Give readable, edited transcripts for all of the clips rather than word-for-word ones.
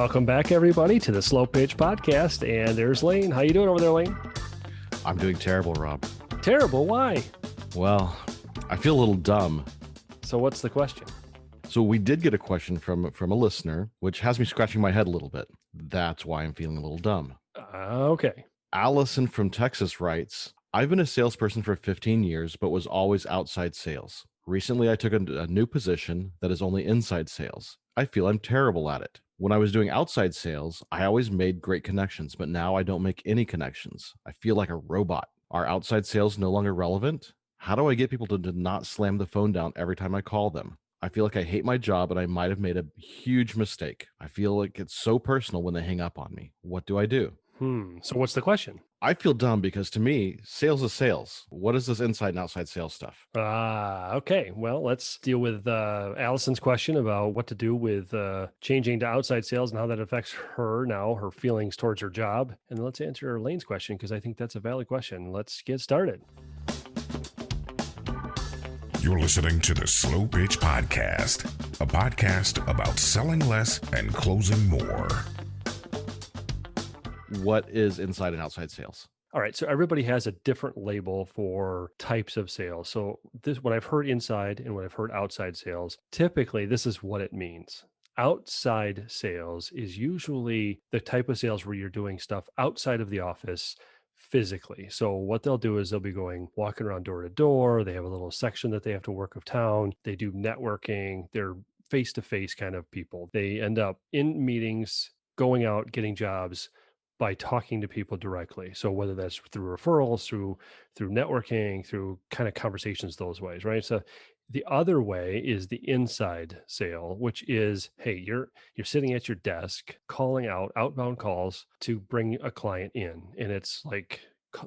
Welcome back, everybody, to the Slow Pitch Podcast. And there's Lane. How you doing over there, Lane? I'm doing terrible, Rob. Terrible? Why? Well, I feel a little dumb. So what's the question? So we did get a question from a listener, which has me scratching my head a little bit. That's why I'm feeling a little dumb. Okay. Allison from Texas writes, I've been a salesperson for 15 years, but was always outside sales. Recently, I took a new position that is only inside sales. I feel I'm terrible at it. When I was doing outside sales, I always made great connections, but now I don't make any connections. I feel like a robot. Are outside sales no longer relevant? How do I get people to not slam the phone down every time I call them? I feel like I hate my job and I might have made a huge mistake. I feel like it's so personal when they hang up on me. What do I do? So what's the question? I feel dumb because to me, sales is sales. What is this inside and outside sales stuff? Okay. Well, let's deal with Allison's question about what to do with changing to outside sales and how that affects her now, her feelings towards her job. And then let's answer Lane's question because I think that's a valid question. Let's get started. You're listening to the Slow Pitch Podcast, a podcast about selling less and closing more. What is inside and outside sales? All right. So everybody has a different label for types of sales. So this, what I've heard inside and what I've heard outside sales, typically this is what it means. Outside sales is usually the type of sales where you're doing stuff outside of the office physically. So what they'll do is they'll be walking around door to door. They have a little section that they have to work of town. They do networking. They're face-to-face kind of people. They end up in meetings, going out, getting jobs by talking to people directly. So whether that's through referrals, through networking, through kind of conversations those ways, right? So the other way is the inside sale, which is, hey, you're sitting at your desk calling out outbound calls to bring a client in. And it's like,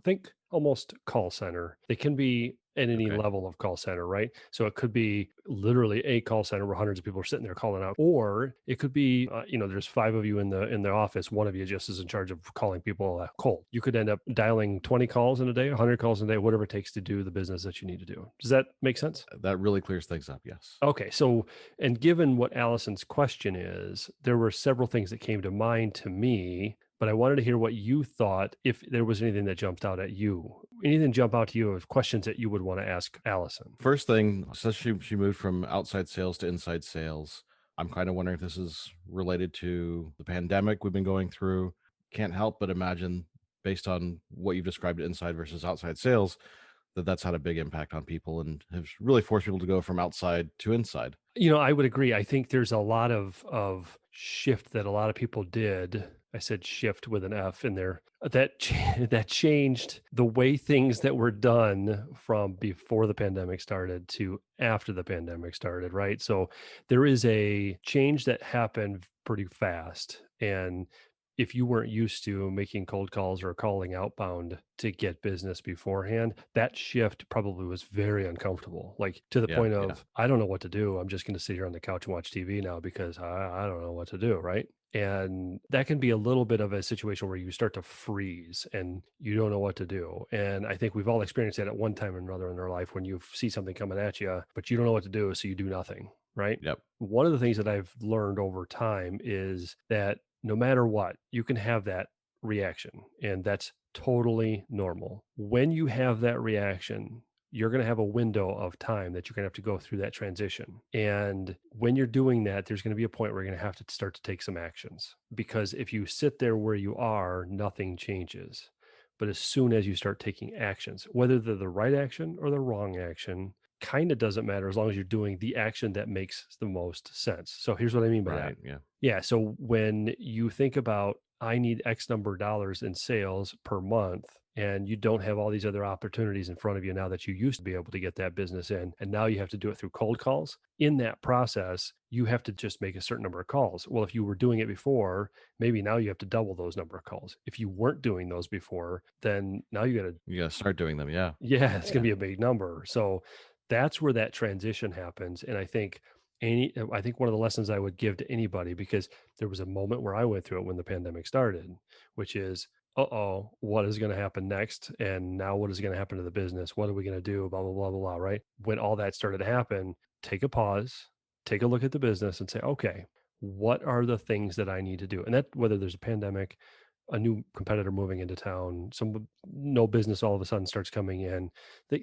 think almost call center. They can be at any level of call center, right? So it could be literally a call center where hundreds of people are sitting there calling out, or it could be, there's 5 of you in the office. One of you just is in charge of calling people cold. You could end up dialing 20 calls in a day, 100 calls in a day, whatever it takes to do the business that you need to do. Does that make sense? That really clears things up. Yes. Okay. So, and given what Allison's question is, there were several things that came to mind to me, but I wanted to hear what you thought, if there was anything that jumped out at you. Anything jump out to you of questions that you would want to ask Allison? First thing, says she moved from outside sales to inside sales. I'm kind of wondering if this is related to the pandemic we've been going through. Can't help but imagine, based on what you've described inside versus outside sales, that's had a big impact on people and has really forced people to go from outside to inside. I would agree. I think there's a lot of shift that a lot of people did. I said shift with an F in there. That changed the way things that were done from before the pandemic started to after the pandemic started, right? So there is a change that happened pretty fast. And if you weren't used to making cold calls or calling outbound to get business beforehand, that shift probably was very uncomfortable, like to the point of, I don't know what to do. I'm just going to sit here on the couch and watch TV now because I don't know what to do, right? And that can be a little bit of a situation where you start to freeze and you don't know what to do. And I think we've all experienced that at one time or another in our life when you see something coming at you, but you don't know what to do, so you do nothing, right? Yep. One of the things that I've learned over time is that no matter what, you can have that reaction, and that's totally normal. When you have that reaction, you're going to have a window of time that you're going to have to go through that transition. And when you're doing that, there's going to be a point where you're going to have to start to take some actions, because if you sit there where you are, nothing changes. But as soon as you start taking actions, whether they're the right action or the wrong action, kind of doesn't matter as long as you're doing the action that makes the most sense. So here's what I mean by that. Yeah. So when you think about, I need X number of dollars in sales per month, and you don't have all these other opportunities in front of you now that you used to be able to get that business in, and now you have to do it through cold calls. In that process, you have to just make a certain number of calls. Well, if you were doing it before, maybe now you have to double those number of calls. If you weren't doing those before, then now you got to start doing them. Yeah. It's going to be a big number. So that's where that transition happens. And I think one of the lessons I would give to anybody, because there was a moment where I went through it when the pandemic started, which is, what is going to happen next? And now what is going to happen to the business? What are we going to do? Blah, blah, blah, blah, blah, right? When all that started to happen, take a pause, take a look at the business and say, okay, what are the things that I need to do? And that, whether there's a pandemic, a new competitor moving into town, some no business all of a sudden starts coming in.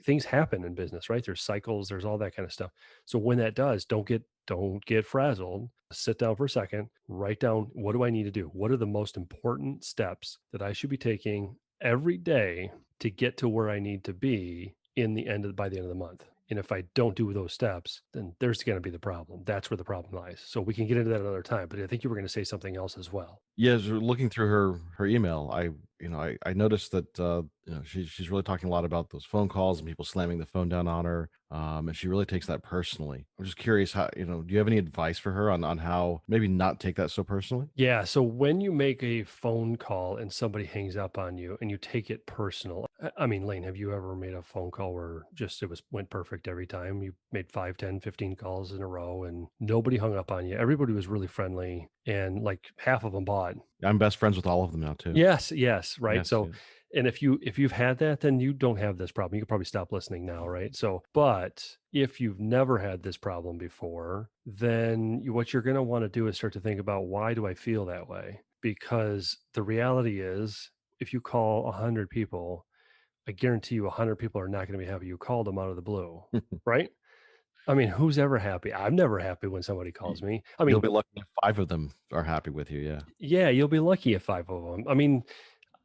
Things happen in business, right? There's cycles, there's all that kind of stuff. So when that does, don't get frazzled. Sit down for a second, write down, what do I need to do? What are the most important steps that I should be taking every day to get to where I need to be by the end of the month? And if I don't do those steps, then there's going to be the problem. That's where the problem lies. So we can get into that another time. But I think you were going to say something else as well. Yeah, as we're looking through her email, I noticed that she's really talking a lot about those phone calls and people slamming the phone down on her, and she really takes that personally. I'm just curious, how do you have any advice for her on how maybe not take that so personally? Yeah. So when you make a phone call and somebody hangs up on you and you take it personal, I mean, Lane, have you ever made a phone call where just went perfect every time? You made 5, 10, 15 calls in a row and nobody hung up on you. Everybody was really friendly and like half of them bought. I'm best friends with all of them now too. Yes, yes, right. Yes, So, yes. and if you've had that, then you don't have this problem. You could probably stop listening now, right? So, but if you've never had this problem before, then what you're going to want to do is start to think about, why do I feel that way? Because the reality is, if you call 100 people, I guarantee you 100 people are not going to be happy you called them out of the blue, right? I mean, who's ever happy? I'm never happy when somebody calls Y- me. I You'll mean, be lucky if 5 of them are happy with you. Yeah. yeah, you'll be lucky if 5 of them. I mean,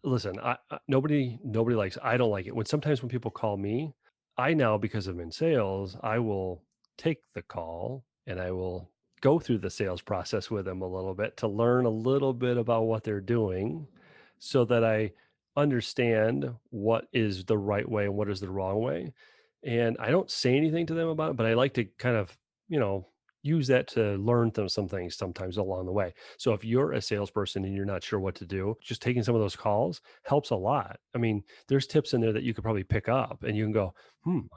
listen, nobody likes, I don't like it when sometimes when people call me. I now, because I'm in sales, I will take the call and I will go through the sales process with them a little bit to learn a little bit about what they're doing so that I understand what is the right way and what is the wrong way. And I don't say anything to them about it, but I like to kind of, you know, use that to learn some things sometimes along the way. So if you're a salesperson and you're not sure what to do, just taking some of those calls helps a lot. I mean, there's tips in there that you could probably pick up and you can go,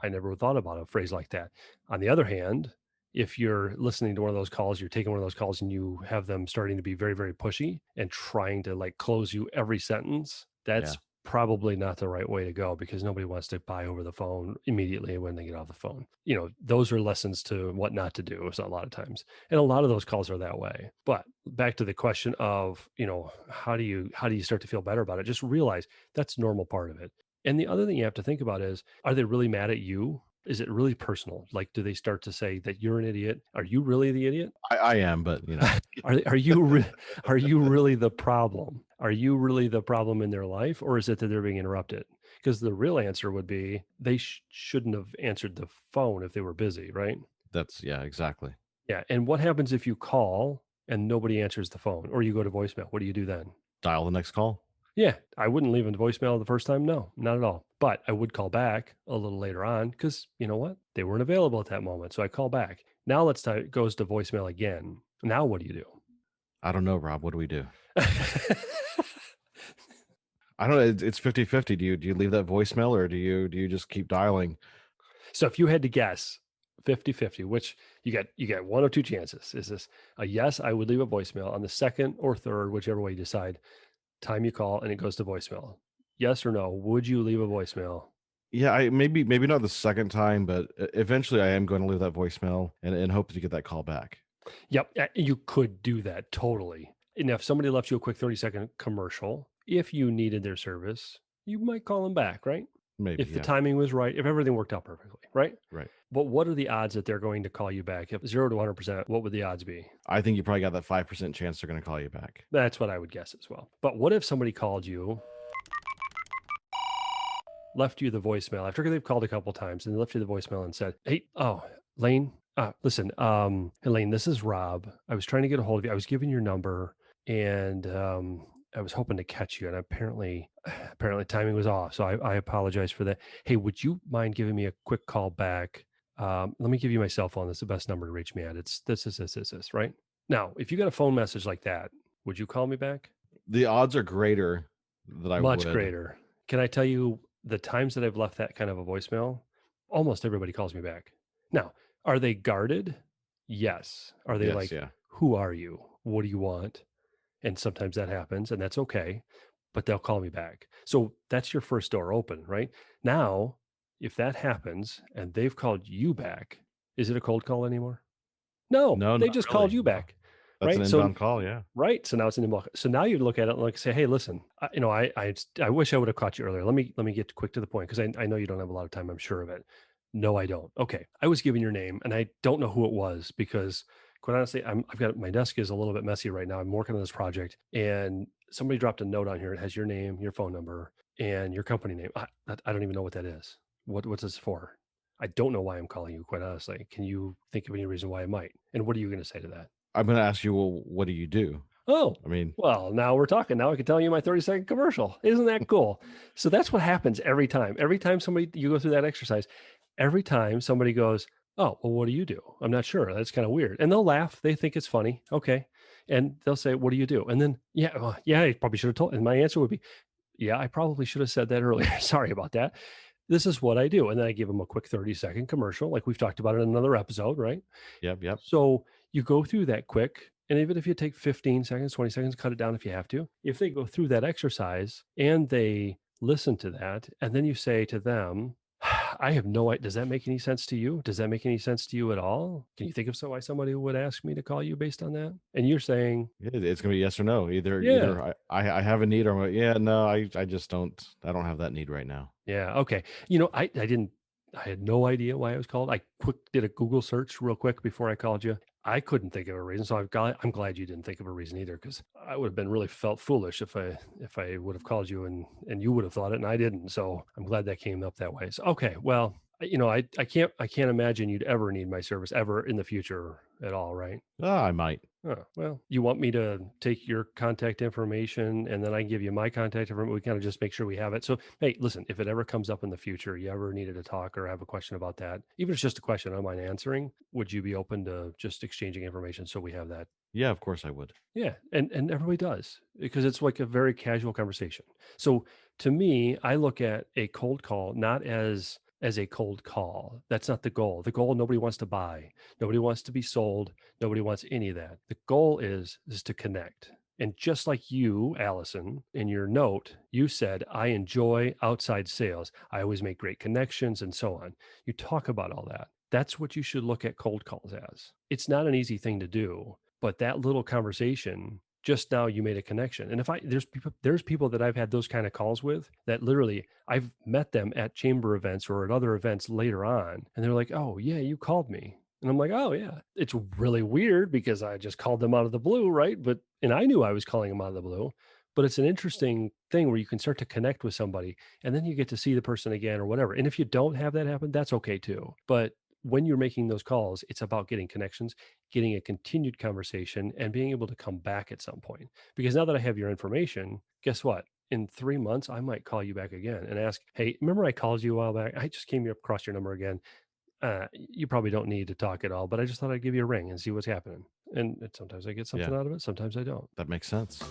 I never thought about a phrase like that. On the other hand, if you're listening to one of those calls, you're taking one of those calls and you have them starting to be very, very pushy and trying to like close you every sentence, Yeah. that's probably not the right way to go, because nobody wants to buy over the phone immediately when they get off the phone. Those are lessons to what not to do a lot of times. And a lot of those calls are that way. But back to the question of, how do you start to feel better about it? Just realize that's a normal part of it. And the other thing you have to think about is, are they really mad at you? Is it really personal? Like, do they start to say that you're an idiot? Are you really the idiot? I am, but Are you really the problem? Are you really the problem in their life, or is it that they're being interrupted? Because the real answer would be they shouldn't have answered the phone if they were busy, right? yeah, exactly. Yeah. And what happens if you call and nobody answers the phone, or you go to voicemail? What do you do then? Dial the next call. Yeah, I wouldn't leave a voicemail the first time. No, not at all. But I would call back a little later on because you know what? They weren't available at that moment. So I call back. Now it goes to voicemail again. Now what do you do? I don't know, Rob. What do we do? I don't know. It's 50-50. Do you leave that voicemail, or do you just keep dialing? So if you had to guess 50-50, which you get one of two chances. Is this a yes, I would leave a voicemail, on the second or third, whichever way you decide, time you call and it goes to voicemail? Yes or no? Would you leave a voicemail? Yeah, I maybe not the second time, but eventually I am going to leave that voicemail and hope to get that call back. Yep. You could do that totally. And if somebody left you a quick 30-second commercial, if you needed their service, you might call them back, right? Maybe, If the yeah. timing was right, if everything worked out perfectly, right? Right. But what are the odds that they're going to call you back? If 0 to 100%, what would the odds be? I think you probably got that 5% chance they're going to call you back. That's what I would guess as well. But what if somebody called you, left you the voicemail after they've called a couple times, and they left you the voicemail and said, "Hey, Lane, listen, hey, Lane, this is Rob. I was trying to get a hold of you. I was given your number, and I was hoping to catch you, and apparently timing was off. So I apologize for that. Hey, would you mind giving me a quick call back? Let me give you my cell phone. That's the best number to reach me at. It's this, right? Now, if you got a phone message like that, would you call me back? The odds are greater that I Much would. greater. Can I tell you the times that I've left that kind of a voicemail? Almost everybody calls me back. Now, are they guarded? Yes. Are they Yes, like, yeah. who are you? What do you want? And sometimes that happens, and that's okay, but they'll call me back. So that's your first door open, right? Now, if that happens and they've called you back, is it a cold call anymore? No, No, they not just called really. you No. back. That's an right? So inbound call. Yeah. right. So now it's an inbox. So now you look at it and like say, hey, listen, I wish I would have caught you earlier. Let me get quick to the point because I know you don't have a lot of time. I'm sure of it. No, I don't. Okay, I was given your name and I don't know who it was because quite honestly, I've got my desk is a little bit messy right now. I'm working on this project and somebody dropped a note on here. It has your name, your phone number, and your company name. I don't even know what that is. What's this for? I don't know why I'm calling you. Quite honestly, can you think of any reason why I might? And what are you going to say to that? I'm going to ask you, well, what do you do? Oh, I mean, well, now we're talking. Now I can tell you my 30-second commercial. Isn't that cool? So that's what happens every time. Every time somebody you go through that exercise, every time somebody goes, "Oh, well, what do you do?" I'm not sure. That's kind of weird. And they'll laugh. They think it's funny. Okay. And they'll say, "What do you do?" And then, yeah, well, yeah, I probably should have told. And my answer would be, "Yeah, I probably should have said that earlier. Sorry about that. This is what I do." And then I give them a quick 30-second commercial, like we've talked about in another episode, right? yep, yep. So you go through that quick, and even if you take 15 seconds, 20 seconds, cut it down if you have to. If they go through that exercise and they listen to that, and then you say to them, I have no idea. Does that make any sense to you? Does that make any sense to you at all? Can you think of why somebody would ask me to call you based on that? And you're saying, It's going to be yes or no. yeah, Either I have a need or I'm like, yeah, no, I just I don't have that need right now. yeah, okay. I had no idea why I was called. I did a Google search real quick before I called you. I couldn't think of a reason, so I'm glad you didn't think of a reason either, because I would have been really felt foolish if I would have called you and you would have thought it and I didn't. So I'm glad that came up that way. So okay, well, I can't imagine you'd ever need my service ever in the future at all, right? I might. Oh, well, you want me to take your contact information and then I give you my contact information? We kind of just make sure we have it. So, hey, listen, if it ever comes up in the future, you ever needed to talk or have a question about that, even if it's just a question I don't mind answering, would you be open to just exchanging information so we have that? Yeah, of course I would. Yeah, and everybody does because it's like a very casual conversation. So to me, I look at a cold call not as a cold call. That's not the goal. The goal, nobody wants to buy, nobody wants to be sold, nobody wants any of that. The goal is to connect. And just like you, Allison, in your note, you said, I enjoy outside sales. I always make great connections and so on. You talk about all that. That's what you should look at cold calls as. It's not an easy thing to do, but that little conversation, just now you made a connection. And if there's people that I've had those kind of calls with that literally I've met them at chamber events or at other events later on. And they're like, oh yeah, you called me. And I'm like, oh yeah, it's really weird because I just called them out of the blue. Right. And I knew I was calling them out of the blue, but it's an interesting thing where you can start to connect with somebody and then you get to see the person again or whatever. And if you don't have that happen, that's okay too. But when you're making those calls, it's about getting connections, getting a continued conversation, and being able to come back at some point. Because now that I have your information, guess what? In 3 months, I might call you back again and ask, hey, remember I called you a while back? I just came across your number again. You probably don't need to talk at all, but I just thought I'd give you a ring and see what's happening. And sometimes I get something Yeah, out of it, sometimes I don't. that makes sense.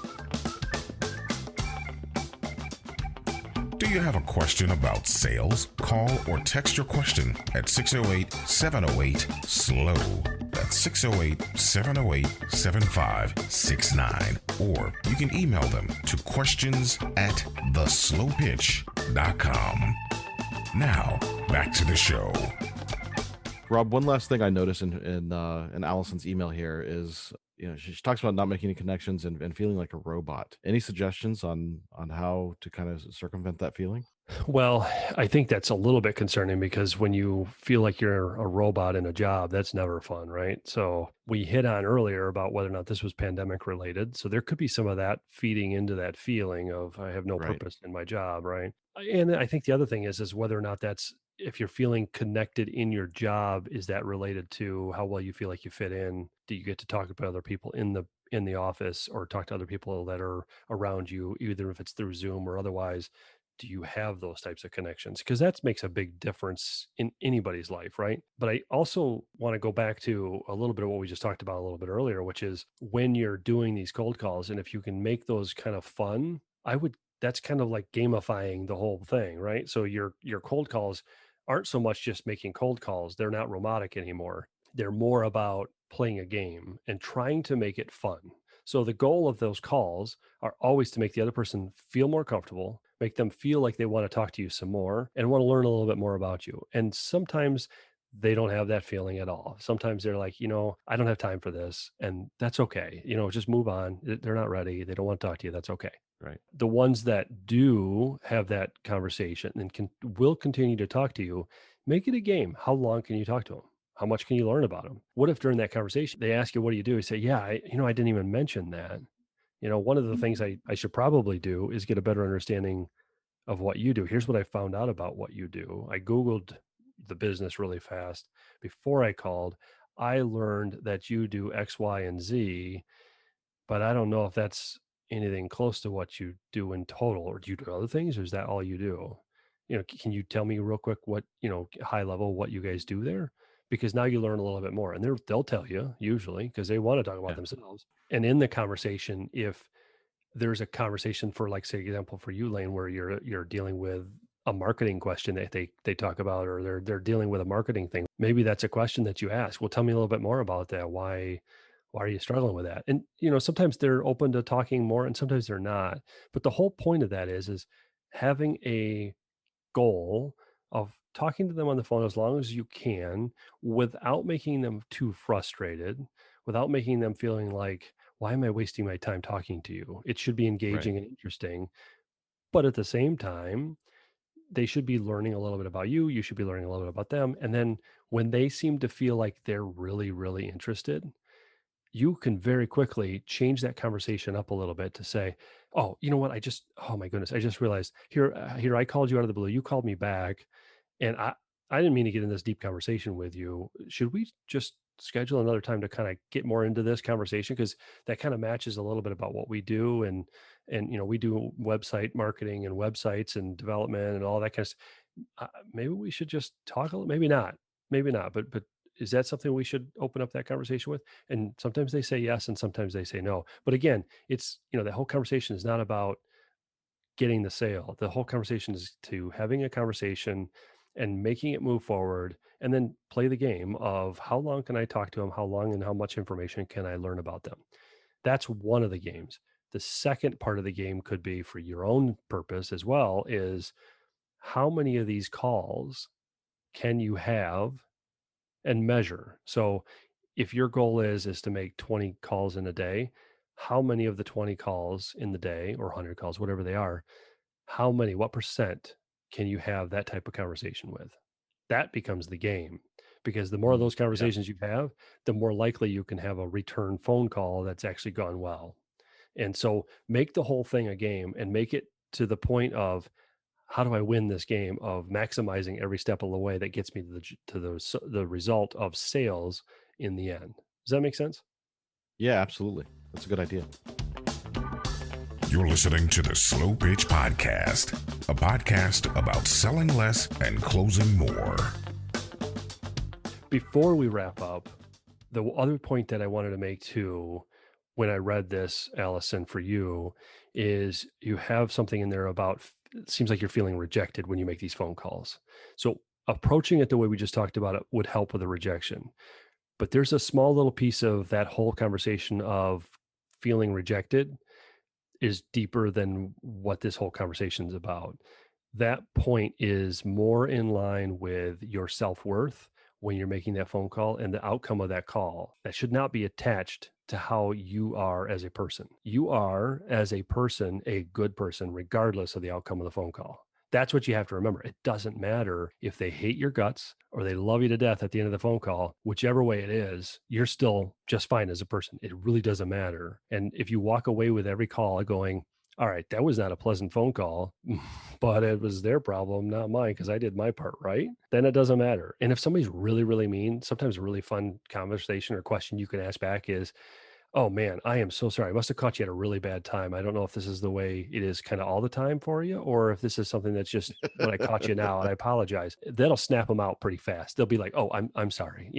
Do you have a question about sales? Call or text your question at 608-708-SLOW. That's 608-708-7569. Or you can email them to questions@theslowpitch.com. Now, back to the show. Rob, one last thing I noticed in Allison's email here is, she talks about not making any connections and feeling like a robot. Any suggestions on how to kind of circumvent that feeling? Well, I think that's a little bit concerning because when you feel like you're a robot in a job, that's never fun, right? So we hit on earlier about whether or not this was pandemic related. So there could be some of that feeding into that feeling of I have no Right. purpose in my job, right? And I think the other thing is whether or not that's if you're feeling connected in your job, is that related to how well you feel like you fit in? Do you get to talk to other people in the office or talk to other people that are around you, either if it's through Zoom or otherwise? Do you have those types of connections? Because that makes a big difference in anybody's life, right? But I also want to go back to a little bit of what we just talked about a little bit earlier, which is when you're doing these cold calls, and if you can make those kind of fun, that's kind of like gamifying the whole thing, right? So your cold calls aren't so much just making cold calls. They're not robotic anymore. They're more about playing a game and trying to make it fun. So the goal of those calls are always to make the other person feel more comfortable, make them feel like they want to talk to you some more and want to learn a little bit more about you. And sometimes they don't have that feeling at all. Sometimes they're like, I don't have time for this, and that's okay. Just move on. They're not ready. They don't want to talk to you. That's okay. Right. The ones that do have that conversation and will continue to talk to you, make it a game. How long can you talk to them? How much can you learn about them? What if during that conversation they ask you, what do you do? You say, yeah, I didn't even mention that. One of the things I should probably do is get a better understanding of what you do. Here's what I found out about what you do. I Googled the business really fast before I called. I learned that you do X, Y, and Z, but I don't know if that's anything close to what you do in total, or do you do other things, or is that all you do? Can you tell me real quick what, high level, what you guys do there? Because now you learn a little bit more, and they'll tell you usually because they want to talk about Yeah. themselves. And in the conversation, if there's a conversation for, like, say, example for you, Lane, where you're dealing with a marketing question that they talk about, or they're dealing with a marketing thing. Maybe that's a question that you ask. Well, tell me a little bit more about that. Why are you struggling with that? And sometimes they're open to talking more, and sometimes they're not. But the whole point of that is having a goal of talking to them on the phone as long as you can, without making them too frustrated, without making them feeling like, why am I wasting my time talking to you? It should be Right. engaging and interesting. But at the same time, they should be learning a little bit about you. You should be learning a little bit about them. And then when they seem to feel like they're really, really interested, you can very quickly change that conversation up a little bit to say, oh, you know what? Oh my goodness, I just realized here, I called you out of the blue. You called me back, and I didn't mean to get in this deep conversation with you. Should we just schedule another time to kind of get more into this conversation? Because that kind of matches a little bit about what we do. And we do website marketing and websites and development and all that kind of stuff. Maybe we should just talk a little, maybe not, but is that something we should open up that conversation with? And sometimes they say yes, and sometimes they say no. But again, it's, the whole conversation is not about getting the sale. The whole conversation is to having a conversation and making it move forward, and then play the game of how long can I talk to them? How long and how much information can I learn about them? That's one of the games. The second part of the game could be, for your own purpose as well, is how many of these calls can you have and measure. So if your goal is to make 20 calls in a day, how many of the 20 calls in the day, or 100 calls, whatever they are, what percent can you have that type of conversation with? That becomes the game, because the more of those Yeah. conversations you have, the more likely you can have a return phone call that's actually gone well. And so make the whole thing a game, and make it to the point of, how do I win this game of maximizing every step of the way that gets me to the result of sales in the end. Does that make sense? Yeah, absolutely. That's a good idea. You're listening to the Slow Pitch Podcast, a podcast about selling less and closing more. Before we wrap up, the other point that I wanted to make too, when I read this, Allison, for you, is you have something in there about, it seems like you're feeling rejected when you make these phone calls. So approaching it the way we just talked about it would help with the rejection. But there's a small little piece of that whole conversation of feeling rejected is deeper than what this whole conversation is about. That point is more in line with your self-worth when you're making that phone call, and the outcome of that call. That should not be attached to how you are as a person. You are, as a person, a good person, regardless of the outcome of the phone call. That's what you have to remember. It doesn't matter if they hate your guts or they love you to death at the end of the phone call. Whichever way it is, you're still just fine as a person. It really doesn't matter. And if you walk away with every call going, all right, that was not a pleasant phone call, but it was their problem, not mine, because I did my part right, then it doesn't matter. And if somebody's really, really mean, sometimes a really fun conversation or question you can ask back is, oh man, I am so sorry. I must have caught you at a really bad time. I don't know if this is the way it is kind of all the time for you, or if this is something that's just when I caught you now, and I apologize. That'll snap them out pretty fast. They'll be like, oh, I'm sorry,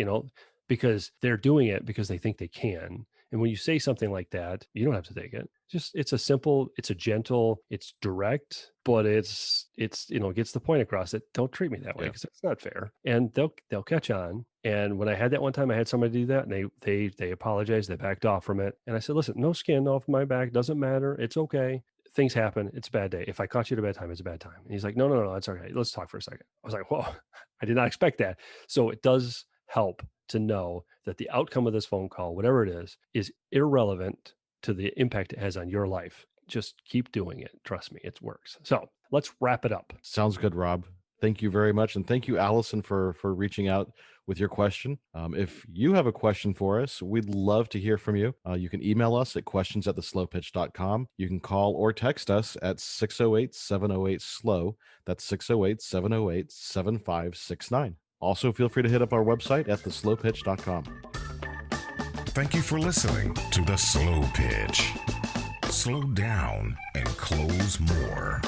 because they're doing it because they think they can. And when you say something like that, you don't have to take it. Just, it's a gentle, it's direct, but it's gets the point across that don't treat me that way, Yeah. because it's not fair. And they'll catch on. And when I had that one time, I had somebody do that, and they apologized, they backed off from it. And I said, listen, no skin off my back, doesn't matter. It's okay. things happen. It's a bad day. If I caught you at a bad time, it's a bad time. And he's like, no, no, no, it's okay. Let's talk for a second. I was like, whoa, I did not expect that. So it does help to know that the outcome of this phone call, whatever it is irrelevant to the impact it has on your life. Just keep doing it. Trust me, it works. So let's wrap it up. Sounds good, Rob. Thank you very much. And thank you, Allison, for reaching out with your question. If you have a question for us, we'd love to hear from you. You can email us at questions@theslowpitch.com. You can call or text us at 608-708-SLOW. That's 608-708-7569. Also, feel free to hit up our website at theslowpitch.com. Thank you for listening to The Slow Pitch. Slow down and close more.